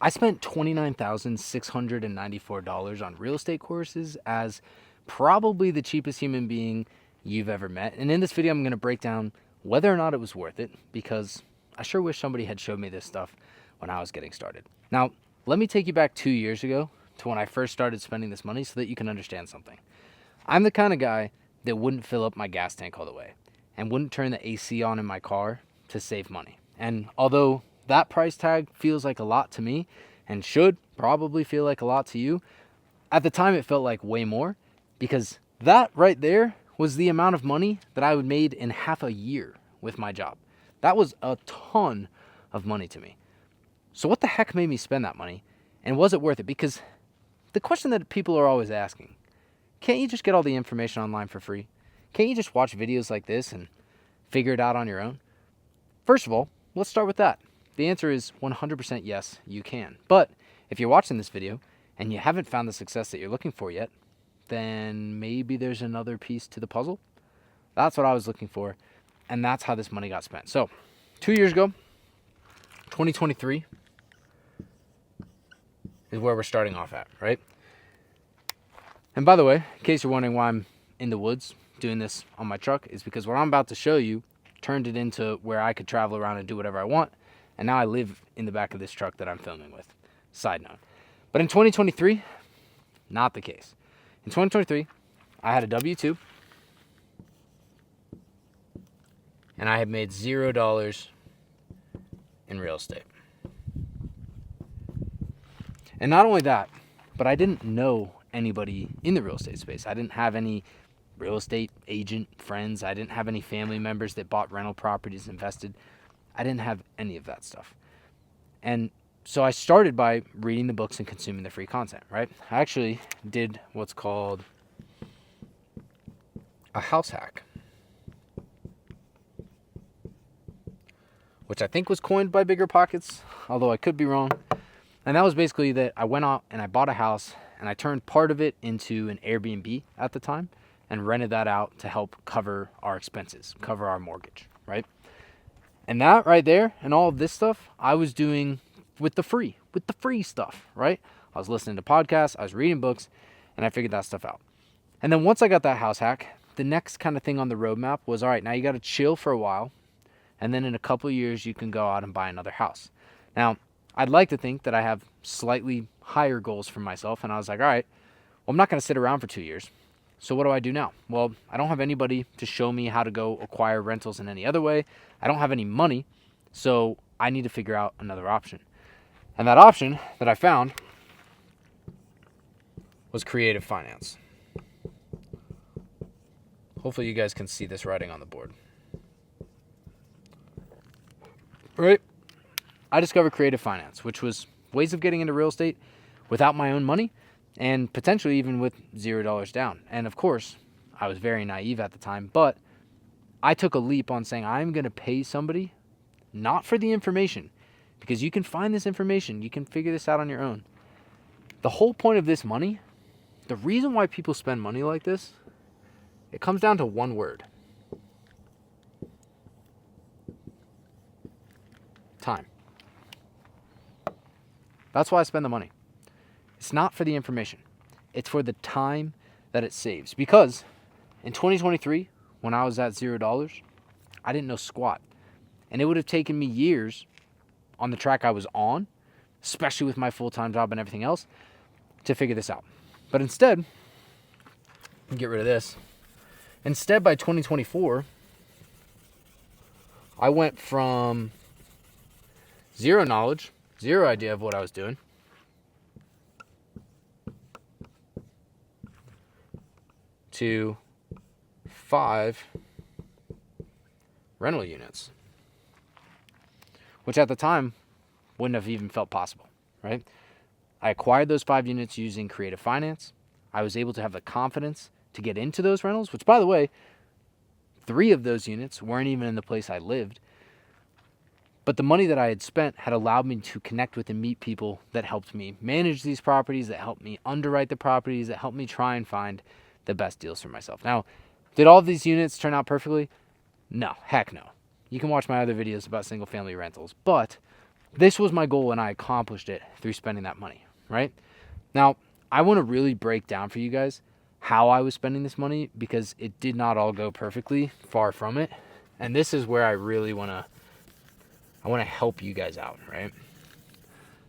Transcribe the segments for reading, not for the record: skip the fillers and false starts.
I spent $29,694 on real estate courses as probably the cheapest human being you've ever met. And in this video, I'm going to break down whether or not it was worth it, because I sure wish somebody had showed me this stuff when I was getting started. Now, let me take you back 2 years ago to when I first started spending this money so that you can understand something. I'm the kind of guy that wouldn't fill up my gas tank all the way and wouldn't turn the AC on in my car to save money. And although that price tag feels like a lot to me and should probably feel like a lot to you, at the time it felt like way more, because that right there was the amount of money that I would made in half a year with my job. That was a ton of money to me. So what the heck made me spend that money, and was it worth it? Because the question that people are always asking, can't you just get all the information online for free? Can't you just watch videos like this and figure it out on your own? First of all, let's start with that. The answer is 100% yes, you can. But if you're watching this video and you haven't found the success that you're looking for yet, then maybe there's another piece to the puzzle. That's what I was looking for, and that's how this money got spent. So 2 years ago, 2023 is where we're starting off at, right? And by the way, in case you're wondering why I'm in the woods doing this on my truck, is because what I'm about to show you turned it into where I could travel around and do whatever I want. And now I live in the back of this truck that I'm filming with. Side note. But in 2023, not the case. In 2023, I had a W-2. And I had made $0 in real estate. And not only that, but I didn't know anybody in the real estate space. I didn't have any real estate agent friends. I didn't have any family members that bought rental properties, invested. I didn't have any of that stuff. And so I started by reading the books and consuming the free content, right? I actually did what's called a house hack, which I think was coined by Bigger Pockets, although I could be wrong. And that was basically that I went out and I bought a house and I turned part of it into an Airbnb at the time and rented that out to help cover our expenses, cover our mortgage, right? And that right there and all of this stuff I was doing with the free stuff, right? I was listening to podcasts, I was reading books, and I figured that stuff out. And then once I got that house hack, the next kind of thing on the roadmap was, all right, now you got to chill for a while, and then in a couple of years you can go out and buy another house. Now, I'd like to think that I have slightly higher goals for myself, and I was like, all right, well, I'm not going to sit around for 2 years. So what do I do now? Well, I don't have anybody to show me how to go acquire rentals in any other way. I don't have any money, so I need to figure out another option. And that option that I found was creative finance. Hopefully you guys can see this writing on the board. Right? I discovered creative finance, which was ways of getting into real estate without my own money and potentially even with $0 down. And of course, I was very naive at the time, but I took a leap on saying I'm going to pay somebody not for the information, because you can find this information, you can figure this out on your own. The whole point of this money, the reason why people spend money like this, it comes down to one word: time. That's why I spend the money. It's not for the information. It's for the time that it saves. Because in 2023, when I was at $0, I didn't know squat. And it would have taken me years on the track I was on, especially with my full-time job and everything else, to figure this out. But instead, get rid of this. Instead, by 2024, I went from zero knowledge, zero idea of what I was doing, to 5 rental units, which at the time wouldn't have even felt possible, right? I acquired those 5 units using creative finance. I was able to have the confidence to get into those rentals, which, by the way, 3 of those units weren't even in the place I lived. But the money that I had spent had allowed me to connect with and meet people that helped me manage these properties, that helped me underwrite the properties, that helped me try and find the best deals for myself. Now, did all of these units turn out perfectly? No, heck no. You can watch my other videos about single family rentals, but this was my goal and I accomplished it through spending that money, right? Now, I want to really break down for you guys how I was spending this money because it did not all go perfectly, far from it. And this is where I really want to help you guys out, right?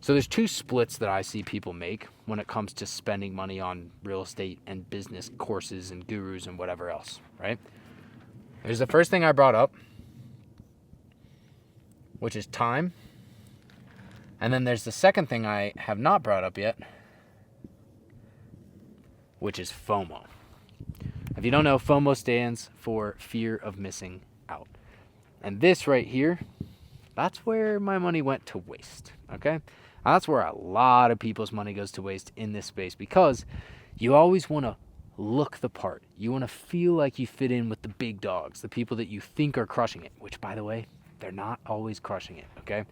So there's two splits that I see people make when it comes to spending money on real estate and business courses and gurus and whatever else, right? There's the first thing I brought up, which is time. And then there's the second thing I have not brought up yet, which is FOMO. If you don't know, FOMO stands for fear of missing out. And this right here, that's where my money went to waste, okay? That's where a lot of people's money goes to waste in this space because you always want to look the part. You want to feel like you fit in with the big dogs, the people that you think are crushing it, which, by the way, they're not always crushing it, okay?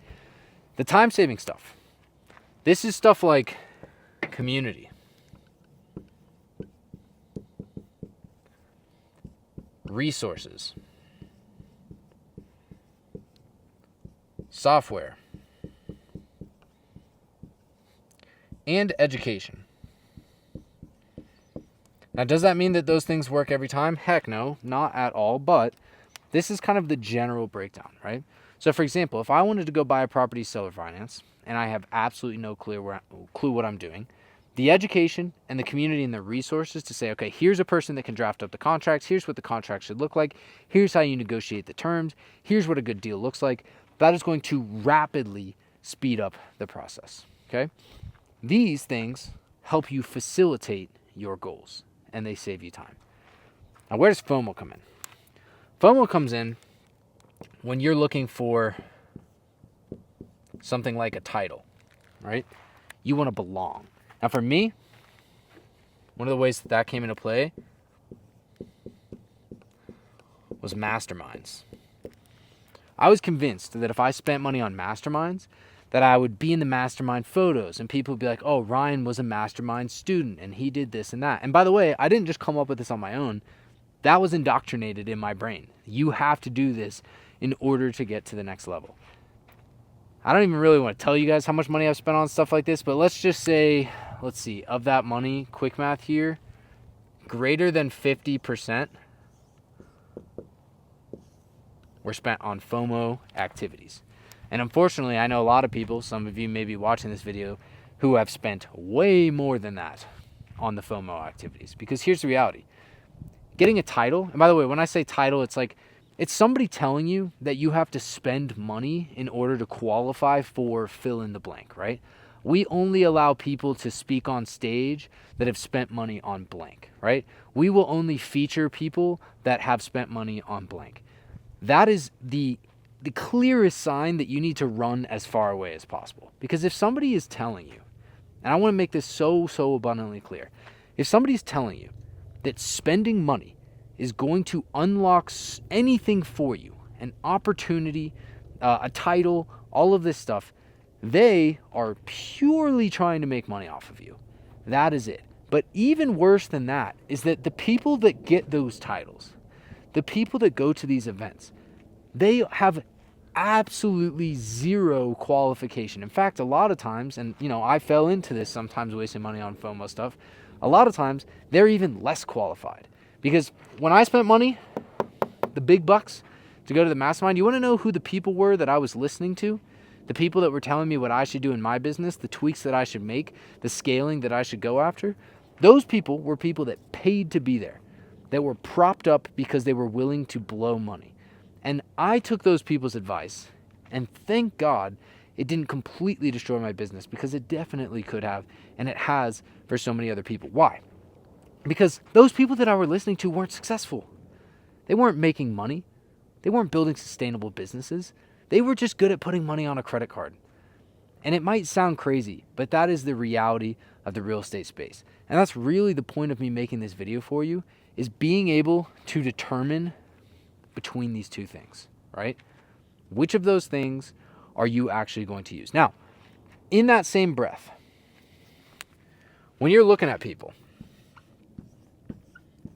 The time-saving stuff. This is stuff like community, resources, software, and education. Now, does that mean that those things work every time? Heck no, not at all, but this is kind of the general breakdown, right? So, for example, if I wanted to go buy a property seller finance, and I have absolutely no clue what I'm doing, the education and the community and the resources to say, okay, here's a person that can draft up the contracts, here's what the contract should look like, here's how you negotiate the terms, here's what a good deal looks like, that is going to rapidly speed up the process, okay? These things help you facilitate your goals, and they save you time. Now, where does FOMO come in? FOMO comes in when you're looking for something like a title, right? You want to belong. Now, for me, one of the ways that came into play was masterminds. I was convinced that if I spent money on masterminds, that I would be in the mastermind photos and people would be like, oh, Ryan was a mastermind student and he did this and that. And by the way, I didn't just come up with this on my own. That was indoctrinated in my brain. You have to do this in order to get to the next level. I don't even really want to tell you guys how much money I've spent on stuff like this, but let's just say, let's see, of that money, quick math here, greater than 50% were spent on FOMO activities. And unfortunately, I know a lot of people, some of you may be watching this video, who have spent way more than that on the FOMO activities. Because here's the reality. Getting a title, and by the way, when I say title, it's like, it's somebody telling you that you have to spend money in order to qualify for fill in the blank, right? We only allow people to speak on stage that have spent money on blank, right? We will only feature people that have spent money on blank. That is the clearest sign that you need to run as far away as possible. Because if somebody is telling you, and I want to make this so abundantly clear, if somebody's telling you that spending money is going to unlock anything for you, an opportunity, a title, all of this stuff, they are purely trying to make money off of you. That is it. But even worse than that is that the people that get those titles, the people that go to these events, they have absolutely zero qualification. In fact, a lot of times, and I fell into this sometimes wasting money on FOMO stuff, a lot of times they're even less qualified. Because when I spent money, the big bucks, to go to the mastermind, you want to know who the people were that I was listening to? The people that were telling me what I should do in my business, the tweaks that I should make, the scaling that I should go after? Those people were people that paid to be there, that were propped up because they were willing to blow money. And I took those people's advice, and thank God it didn't completely destroy my business, because it definitely could have, and it has for so many other people. Why? Because those people that I were listening to weren't successful. They weren't making money. They weren't building sustainable businesses. They were just good at putting money on a credit card. And it might sound crazy, but that is the reality of the real estate space. And that's really the point of me making this video for you, is being able to determine between these two things, right? Which of those things are you actually going to use? Now, in that same breath, when you're looking at people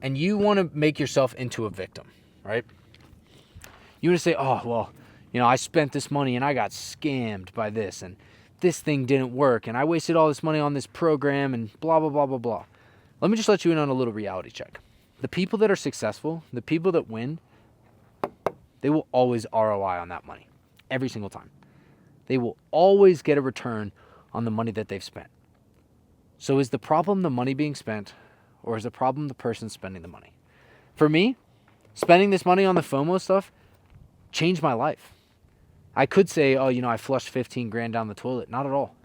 and you want to make yourself into a victim, right? You want to say, oh, well, I spent this money and I got scammed by this, and this thing didn't work, and I wasted all this money on this program, and blah, blah, blah, blah, blah. Let me just let you in on a little reality check. The people that are successful, the people that win, they will always ROI on that money. Every single time. They will always get a return on the money that they've spent. So is the problem the money being spent, or is the problem the person spending the money? For me, spending this money on the FOMO stuff changed my life. I could say, I flushed 15 grand down the toilet. Not at all.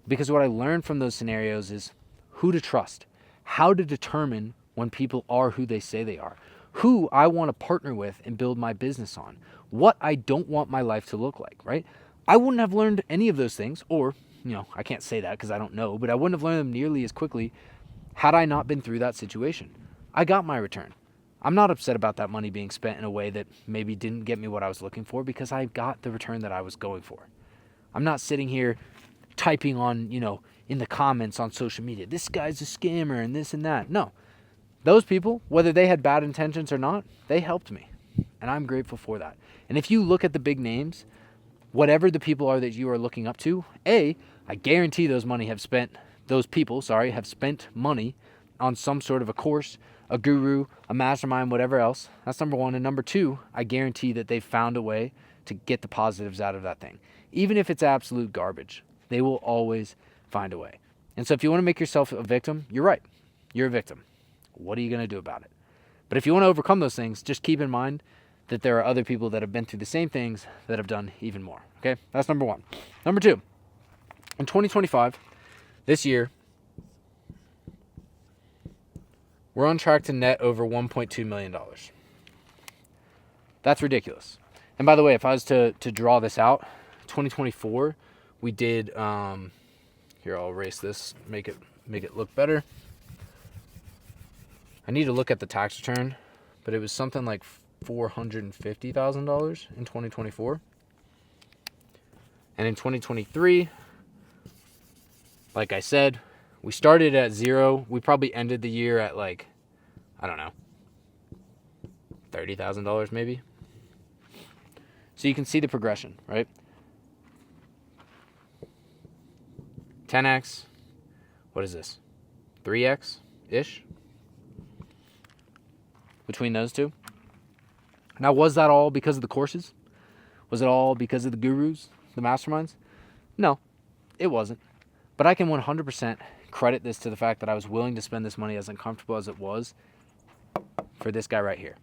Because what I learned from those scenarios is who to trust, how to determine when people are who they say they are, who I want to partner with and build my business on, what I don't want my life to look like, right? I wouldn't have learned any of those things, or, I can't say that because I don't know, but I wouldn't have learned them nearly as quickly had I not been through that situation. I got my return. I'm not upset about that money being spent in a way that maybe didn't get me what I was looking for, because I got the return that I was going for. I'm not sitting here typing on, in the comments on social media, this guy's a scammer and this and that. No. Those people, whether they had bad intentions or not, they helped me. And I'm grateful for that. And if you look at the big names, whatever the people are that you are looking up to, I guarantee those people have spent money on some sort of a course, a guru, a mastermind, whatever else. That's number one. And number two, I guarantee that they've found a way to get the positives out of that thing. Even if it's absolute garbage, they will always find a way. And so if you want to make yourself a victim, you're right. You're a victim. What are you going to do about it? But if you want to overcome those things, just keep in mind that there are other people that have been through the same things that have done even more. Okay? That's number one. Number two, in 2025, this year, we're on track to net over $1.2 million. That's ridiculous. And by the way, if I was to draw this out, 2024, we did, here, I'll erase this, make it look better. I need to look at the tax return, but it was something like $450,000 in 2024. And in 2023, like I said, we started at zero. We probably ended the year at $30,000 maybe. So you can see the progression, right? 10x. What is this? 3x-ish? Between those two. Now, was that all because of the courses? Was it all because of the gurus, the masterminds? No, it wasn't. But I can 100% credit this to the fact that I was willing to spend this money, as uncomfortable as it was, for this guy right here.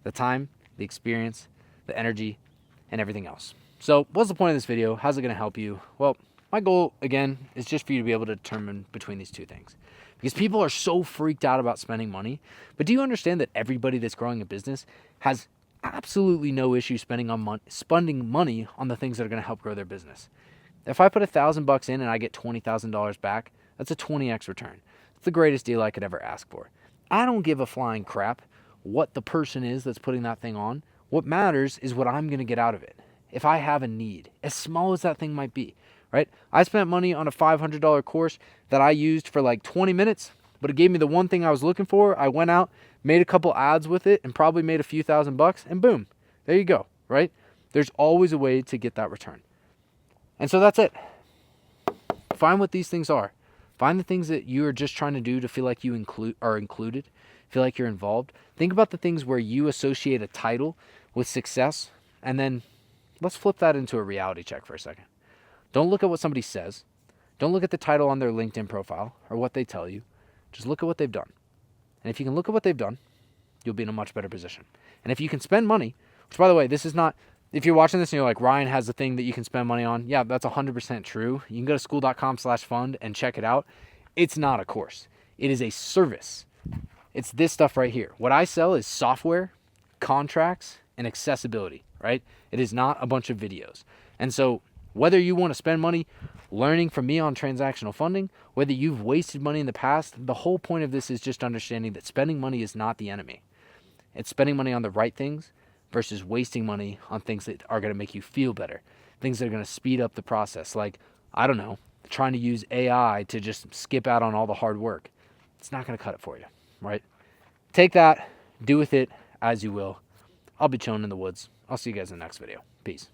The time, the experience, the energy, and everything else. So what's the point of this video? How's it going to help you? Well, my goal, again, is just for you to be able to determine between these two things. Because people are so freaked out about spending money. But do you understand that everybody that's growing a business has absolutely no issue spending money on the things that are going to help grow their business? If I put $1,000 in and I get $20,000 back, that's a 20x return. It's the greatest deal I could ever ask for. I don't give a flying crap what the person is that's putting that thing on. What matters is what I'm going to get out of it. If I have a need, as small as that thing might be, right? I spent money on a $500 course that I used for like 20 minutes, but it gave me the one thing I was looking for. I went out, made a couple ads with it, and probably made a few $1,000, and boom, there you go, right? There's always a way to get that return. And so that's it. Find what these things are. Find the things that you are just trying to do to feel like you are included, feel like you're involved. Think about the things where you associate a title with success, and then let's flip that into a reality check for a second. Don't look at what somebody says. Don't look at the title on their LinkedIn profile or what they tell you. Just look at what they've done. And if you can look at what they've done, you'll be in a much better position. And if you can spend money, which by the way, this is not, if you're watching this and you're like, Ryan has the thing that you can spend money on. Yeah, that's 100% true. You can go to school.com/fund and check it out. It's not a course. It is a service. It's this stuff right here. What I sell is software, contracts, and accessibility, right? It is not a bunch of videos. And so whether you want to spend money learning from me on transactional funding, whether you've wasted money in the past, the whole point of this is just understanding that spending money is not the enemy. It's spending money on the right things versus wasting money on things that are going to make you feel better, things that are going to speed up the process. Like, I don't know, trying to use AI to just skip out on all the hard work. It's not going to cut it for you, right? Take that, do with it as you will. I'll be chilling in the woods. I'll see you guys in the next video. Peace.